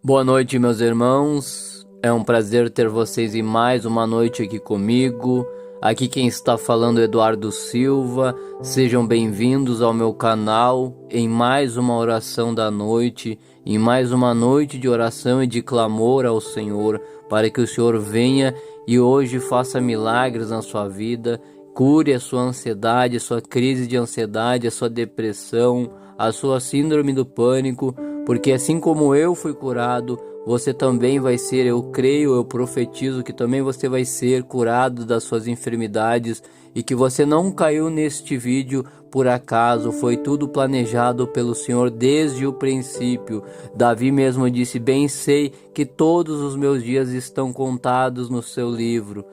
Boa noite, meus irmãos. É um prazer ter vocês em mais uma noite aqui comigo. Aqui quem está falando é Eduardo Silva. Sejam bem-vindos ao meu canal em mais uma oração da noite, em mais uma noite de oração e de clamor ao Senhor, para que o Senhor venha e hoje faça milagres na sua vida, cure a sua ansiedade, a sua crise de ansiedade, a sua depressão, a sua síndrome do pânico, porque assim como eu fui curado, você também vai ser, eu creio, eu profetizo que também você vai ser curado das suas enfermidades e que você não caiu neste vídeo por acaso, foi tudo planejado pelo Senhor desde o princípio. Davi mesmo disse: bem sei que todos os meus dias estão contados no seu livro.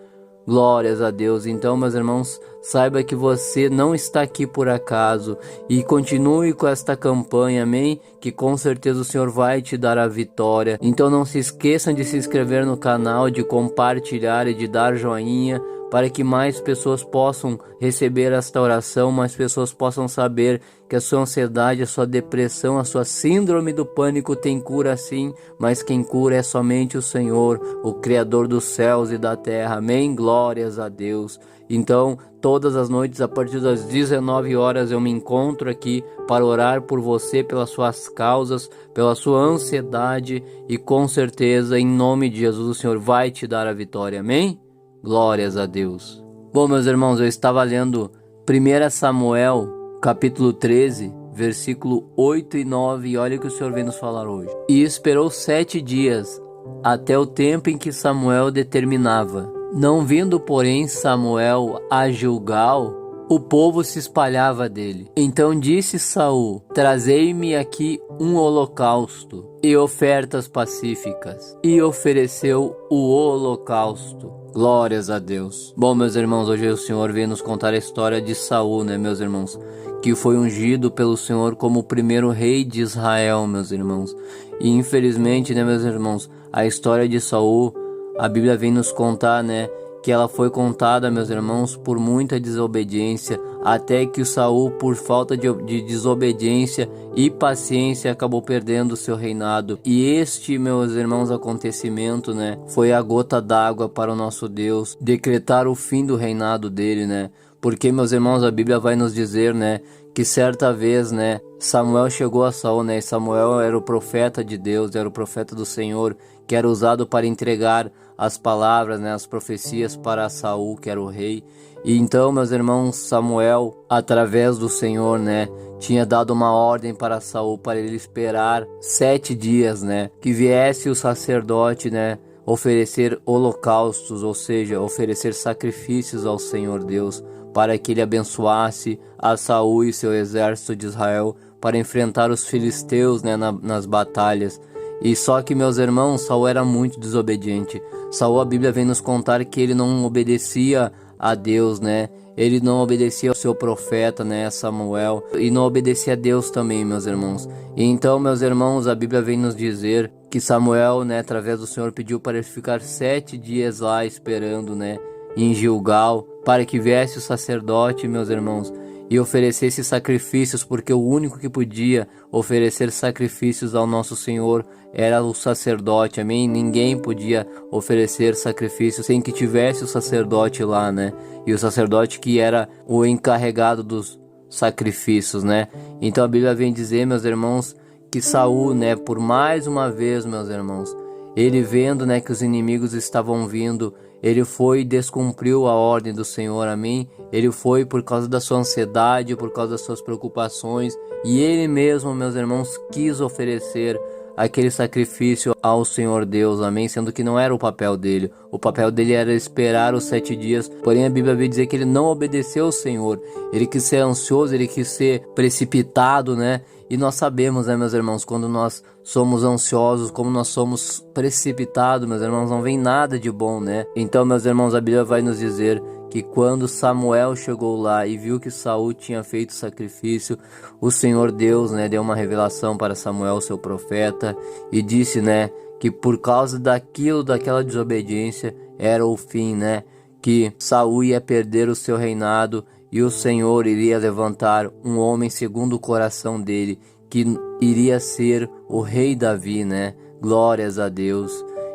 Glórias a Deus. Então, meus irmãos, saiba que você não está aqui por acaso e continue com esta campanha, amém? Que com certeza o Senhor vai te dar a vitória. Então não se esqueçam de se inscrever no canal, de compartilhar e de dar joinha, para que mais pessoas possam receber esta oração, mais pessoas possam saber que a sua ansiedade, a sua depressão, a sua síndrome do pânico tem cura sim, mas quem cura é somente o Senhor, o Criador dos céus e da terra. Amém? Glórias a Deus. Então, todas as noites, a partir das 19 horas, eu me encontro aqui para orar por você, pelas suas causas, pela sua ansiedade e com certeza, em nome de Jesus, o Senhor vai te dar a vitória. Amém? Glórias a Deus. Bom, meus irmãos, eu estava lendo 1 Samuel, capítulo 13, versículo 8 e 9, e olha o que o Senhor vem nos falar hoje. E esperou 7 dias, até o tempo em que Samuel determinava. Não vindo, porém, Samuel a Gilgal, o povo se espalhava dele. Então disse Saul: trazei-me aqui um holocausto e ofertas pacíficas. E ofereceu o holocausto. Glórias a Deus. Bom, meus irmãos, hoje o Senhor veio nos contar a história de Saul, né, meus irmãos? Que foi ungido pelo Senhor como o primeiro rei de Israel, meus irmãos. E infelizmente, né, meus irmãos, a história de Saul, a Bíblia vem nos contar, né, que ela foi contada, meus irmãos, por muita desobediência, até que o Saul, por falta de desobediência e paciência, acabou perdendo o seu reinado. E este, meus irmãos, acontecimento, né, foi a gota d'água para o nosso Deus decretar o fim do reinado dele, né? Porque, meus irmãos, a Bíblia vai nos dizer, né, que certa vez, né, Samuel chegou a Saul, né, e Samuel era o profeta de Deus, era o profeta do Senhor, que era usado para entregar as palavras, né, as profecias para Saul, que era o rei. E então, meus irmãos, Samuel, através do Senhor, né, tinha dado uma ordem para Saul, para ele esperar 7 dias, né, que viesse o sacerdote, né, oferecer holocaustos, ou seja, oferecer sacrifícios ao Senhor Deus, para que ele abençoasse a Saul e seu exército de Israel para enfrentar os filisteus, né, nas batalhas. E só que, meus irmãos, Saul era muito desobediente. Saul, a Bíblia vem nos contar que ele não obedecia a Deus, né? Ele não obedecia ao seu profeta, né, Samuel, e não obedecia a Deus também, meus irmãos. E então, meus irmãos, a Bíblia vem nos dizer que Samuel, né, através do Senhor, pediu para ele ficar 7 dias lá esperando, né, em Gilgal, para que viesse o sacerdote, meus irmãos, e oferecesse sacrifícios, porque o único que podia oferecer sacrifícios ao nosso Senhor era o sacerdote, amém? Ninguém podia oferecer sacrifícios sem que tivesse o sacerdote lá, né? E o sacerdote que era o encarregado dos sacrifícios, né? Então a Bíblia vem dizer, meus irmãos, que Saul, né, por mais uma vez, meus irmãos, ele vendo, né, que os inimigos estavam vindo, ele foi e descumpriu a ordem do Senhor, amém? Ele foi por causa da sua ansiedade, por causa das suas preocupações, e ele mesmo, meus irmãos, quis oferecer aquele sacrifício ao Senhor Deus, amém? Sendo que não era o papel dele. O papel dele era esperar os 7 dias, porém a Bíblia vai dizer que ele não obedeceu ao Senhor. Ele quis ser ansioso, ele quis ser precipitado, né? E nós sabemos, né, meus irmãos, quando nós somos ansiosos, como nós somos precipitados, meus irmãos, não vem nada de bom, né? Então, meus irmãos, a Bíblia vai nos dizer que quando Samuel chegou lá e viu que Saul tinha feito sacrifício, o Senhor Deus, né, deu uma revelação para Samuel, seu profeta, e disse, né, que por causa daquela desobediência, era o fim, né, que Saul ia perder o seu reinado, e o Senhor iria levantar um homem segundo o coração dele, que iria ser o rei Davi, né? Glórias a Deus.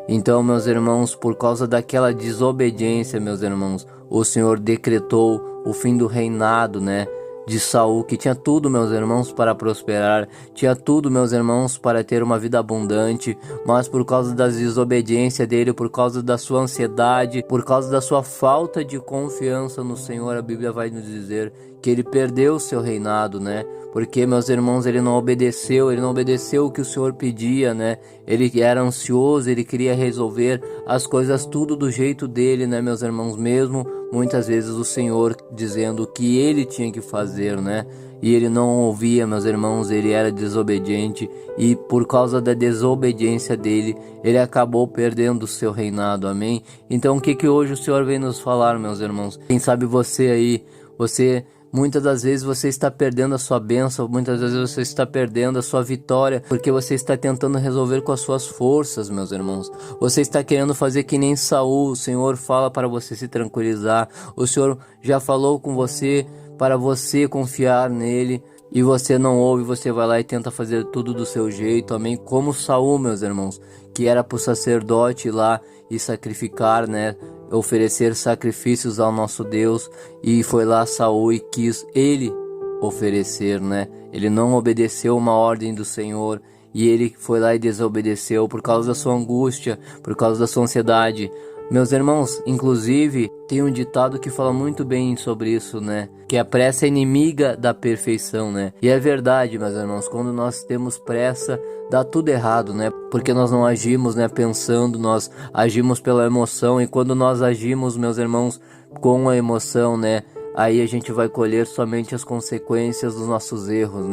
Então, meus irmãos, por causa daquela desobediência, meus irmãos, o Senhor decretou o fim do reinado, de Saul, que tinha tudo, meus irmãos, para prosperar, tinha tudo, meus irmãos, para ter uma vida abundante, mas por causa da desobediência dele, por causa da sua ansiedade, por causa da sua falta de confiança no Senhor, a Bíblia vai nos dizer que ele perdeu o seu reinado, porque, meus irmãos, ele não obedeceu o que o Senhor pedia, ele era ansioso, ele queria resolver as coisas tudo do jeito dele, meus irmãos, mesmo muitas vezes o Senhor dizendo o que ele tinha que fazer, e ele não ouvia, meus irmãos, ele era desobediente, e por causa da desobediência dele, ele acabou perdendo o seu reinado, amém? Então, o que hoje o Senhor vem nos falar, meus irmãos? Quem sabe você aí, muitas das vezes você está perdendo a sua bênção, muitas vezes você está perdendo a sua vitória, porque você está tentando resolver com as suas forças, meus irmãos. Você está querendo fazer que nem Saul. O Senhor fala para você se tranquilizar. O Senhor já falou com você para você confiar nele, e você não ouve, você vai lá e tenta fazer tudo do seu jeito, amém? Como Saul, meus irmãos, que era para o sacerdote ir lá e sacrificar, oferecer sacrifícios ao nosso Deus, e foi lá Saul e quis ele oferecer, ele não obedeceu uma ordem do Senhor, e ele foi lá e desobedeceu por causa da sua angústia, por causa da sua ansiedade. Meus irmãos, inclusive, tem um ditado que fala muito bem sobre isso, que a pressa é inimiga da perfeição, E é verdade, meus irmãos, quando nós temos pressa, dá tudo errado, porque nós não agimos, pensando, nós agimos pela emoção, e quando nós agimos, meus irmãos, com a emoção, aí a gente vai colher somente as consequências dos nossos erros,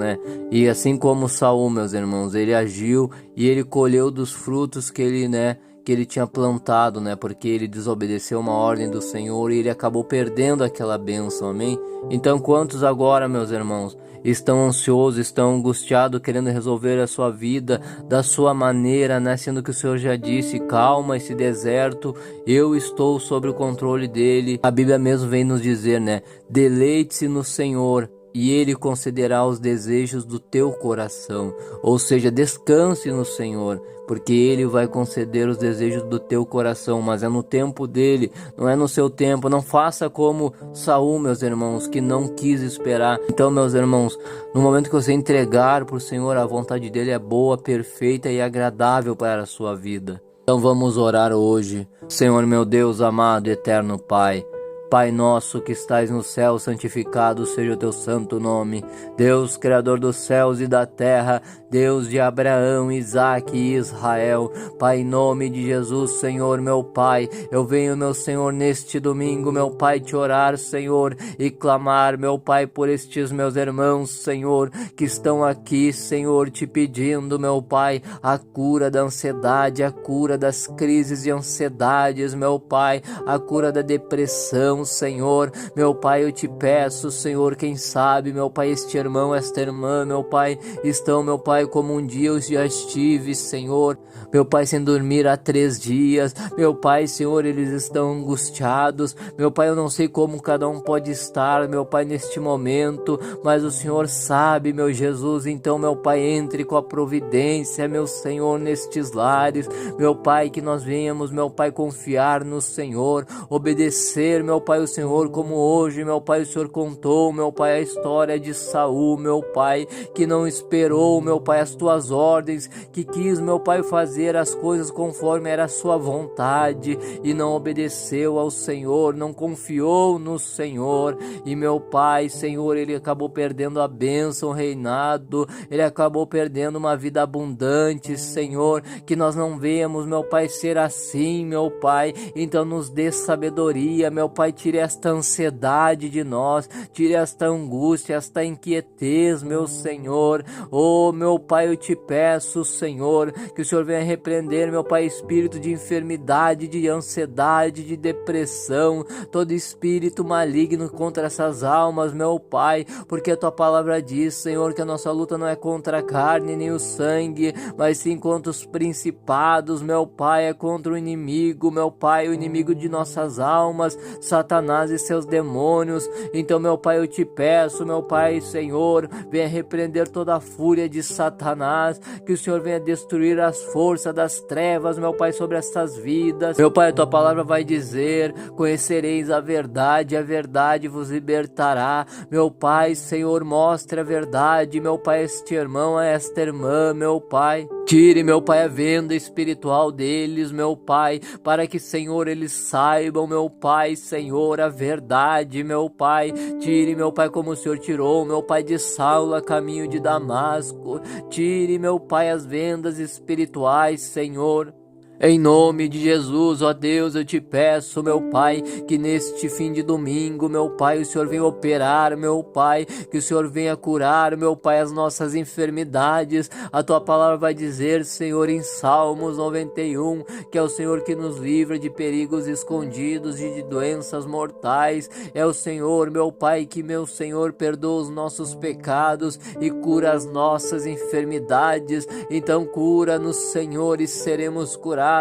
E assim como Saul, meus irmãos, ele agiu e ele colheu dos frutos que ele tinha plantado, porque ele desobedeceu uma ordem do Senhor e ele acabou perdendo aquela bênção, amém? Então, quantos agora, meus irmãos, estão ansiosos, estão angustiados, querendo resolver a sua vida da sua maneira, sendo que o Senhor já disse: calma, esse deserto, eu estou sob o controle dele. A Bíblia mesmo vem nos dizer, deleite-se no Senhor, e ele concederá os desejos do teu coração. Ou seja, descanse no Senhor, porque ele vai conceder os desejos do teu coração, mas é no tempo dele, não é no seu tempo. Não faça como Saul, meus irmãos, que não quis esperar. Então, meus irmãos, no momento que você entregar para o Senhor, a vontade dele é boa, perfeita e agradável para a sua vida. Então vamos orar hoje. Senhor, meu Deus amado e eterno Pai, Pai nosso que estais no céu, santificado seja o teu santo nome. Deus, Criador dos céus e da terra, Deus de Abraão, Isaque e Israel. Pai, em nome de Jesus, Senhor, meu Pai, eu venho, meu Senhor, neste domingo, meu Pai, te orar, Senhor, e clamar, meu Pai, por estes meus irmãos, Senhor, que estão aqui, Senhor, te pedindo, meu Pai, a cura da ansiedade, a cura das crises e ansiedades, meu Pai, a cura da depressão, Senhor. Meu Pai, eu te peço, Senhor, quem sabe, meu Pai, este irmão, esta irmã, meu Pai, estão, meu Pai, como um dia eu já estive, Senhor, meu Pai, sem dormir há 3 dias, meu Pai, Senhor, eles estão angustiados, meu Pai, eu não sei como cada um pode estar, meu Pai, neste momento, mas o Senhor sabe, meu Jesus. Então, meu Pai, entre com a providência, meu Senhor, nestes lares, meu Pai, que nós venhamos, meu Pai, confiar no Senhor, obedecer, meu Pai, o Senhor, como hoje, meu Pai, o Senhor contou, meu Pai, a história de Saul, meu Pai, que não esperou, meu Pai, as tuas ordens, que quis, meu Pai, fazer as coisas conforme era a sua vontade e não obedeceu ao Senhor, não confiou no Senhor, e meu Pai, Senhor, ele acabou perdendo a bênção, o reinado, ele acabou perdendo uma vida abundante, Senhor, que nós não vemos, meu Pai, ser assim, meu Pai. Então nos dê sabedoria, meu Pai, tire esta ansiedade de nós, tire esta angústia, esta inquietez, meu Senhor. Oh, meu Pai, eu te peço, Senhor, que o Senhor venha repreender, meu Pai, espírito de enfermidade, de ansiedade, de depressão, todo espírito maligno contra essas almas, meu Pai, porque a tua palavra diz, Senhor, que a nossa luta não é contra a carne nem o sangue, mas sim contra os principados, meu Pai, é contra o inimigo, meu Pai, o inimigo de nossas almas, Satanás e seus demônios. Então, meu Pai, eu te peço, meu Pai, Senhor, venha repreender toda a fúria de Satanás, Satanás, que o Senhor venha destruir as forças das trevas, meu Pai, sobre essas vidas. Meu Pai, a tua palavra vai dizer: conhecereis a verdade vos libertará. Meu Pai, Senhor, mostre a verdade, meu Pai, este irmão, a esta irmã, meu Pai. Tire, meu Pai, a venda espiritual deles, meu Pai, para que, Senhor, eles saibam, meu Pai, Senhor, a verdade, meu Pai. Tire, meu Pai, como o Senhor tirou, meu Pai, de Saulo a caminho de Damasco. Tire, meu Pai, as vendas espirituais, Senhor. Em nome de Jesus, ó Deus, eu te peço, meu Pai, que neste fim de domingo, meu Pai, o Senhor venha operar, meu Pai, que o Senhor venha curar, meu Pai, as nossas enfermidades. A tua palavra vai dizer, Senhor, em Salmos 91, que é o Senhor que nos livra de perigos escondidos e de doenças mortais. É o Senhor, meu Pai, que, meu Senhor, perdoa os nossos pecados e cura as nossas enfermidades. Então cura-nos, Senhor, e seremos curados.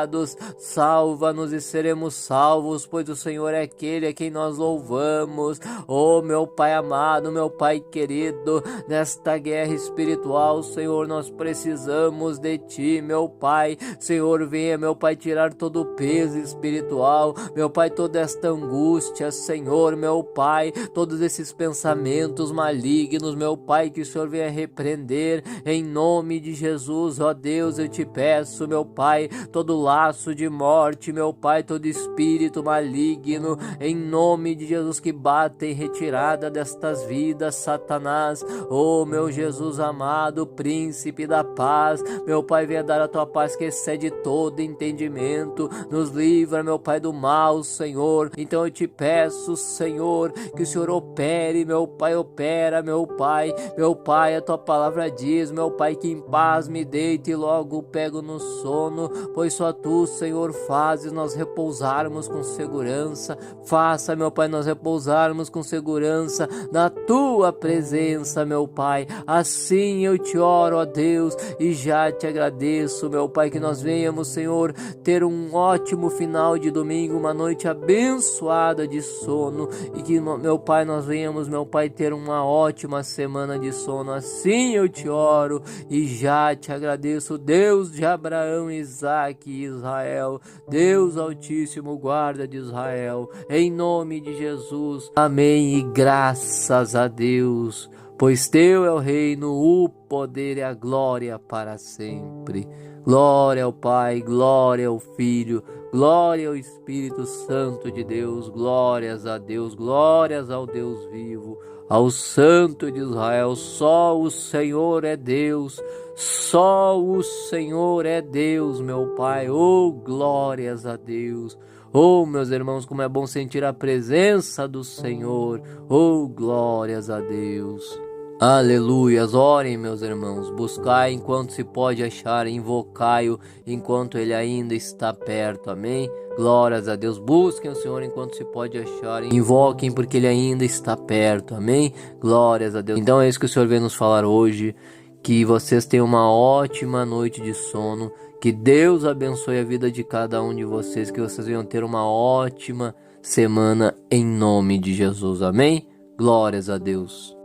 Salva-nos e seremos salvos, pois o Senhor é aquele a quem nós louvamos. Oh, meu Pai amado, meu Pai querido, nesta guerra espiritual, Senhor, nós precisamos de Ti, meu Pai. Senhor, venha, meu Pai, tirar todo o peso espiritual, meu Pai, toda esta angústia, Senhor, meu Pai, todos esses pensamentos malignos, meu Pai, que o Senhor venha repreender, em nome de Jesus, ó Deus, eu te peço, meu Pai, todo laço de morte, meu Pai, todo espírito maligno, em nome de Jesus, que bate em retirada destas vidas, Satanás. Oh, meu Jesus amado, príncipe da paz, meu Pai, venha dar a tua paz que excede todo entendimento, nos livra, meu Pai, do mal, Senhor. Então eu te peço, Senhor, que o Senhor opere, meu Pai, opera, meu Pai, a tua palavra diz, meu Pai, que em paz me deito e logo pego no sono, pois só Tu, Senhor, fazes nós repousarmos com segurança. Faça, meu Pai, nós repousarmos com segurança na Tua presença, meu Pai. Assim eu te oro, ó Deus, e já te agradeço, meu Pai, que nós venhamos, Senhor, ter um ótimo final de domingo, uma noite abençoada de sono, e que, meu Pai, nós venhamos, meu Pai, ter uma ótima semana de sono. Assim eu te oro e já te agradeço, Deus de Abraão, Isaque e Israel, Deus Altíssimo, guarda de Israel, em nome de Jesus, amém, e graças a Deus, pois Teu é o reino, o poder e a glória para sempre. Glória ao Pai, glória ao Filho, glória ao Espírito Santo de Deus, glórias a Deus, glórias ao Deus vivo, ao Santo de Israel. Só o Senhor é Deus, só o Senhor é Deus, meu Pai. Oh, glórias a Deus. Oh, meus irmãos, como é bom sentir a presença do Senhor. Oh, glórias a Deus. Aleluias, orem, meus irmãos, buscai enquanto se pode achar, invocai-o enquanto ele ainda está perto, amém? Glórias a Deus, busquem o Senhor enquanto se pode achar, invoquem porque ele ainda está perto, amém? Glórias a Deus. Então é isso que o Senhor vem nos falar hoje, que vocês tenham uma ótima noite de sono, que Deus abençoe a vida de cada um de vocês, que vocês venham ter uma ótima semana em nome de Jesus, amém? Glórias a Deus.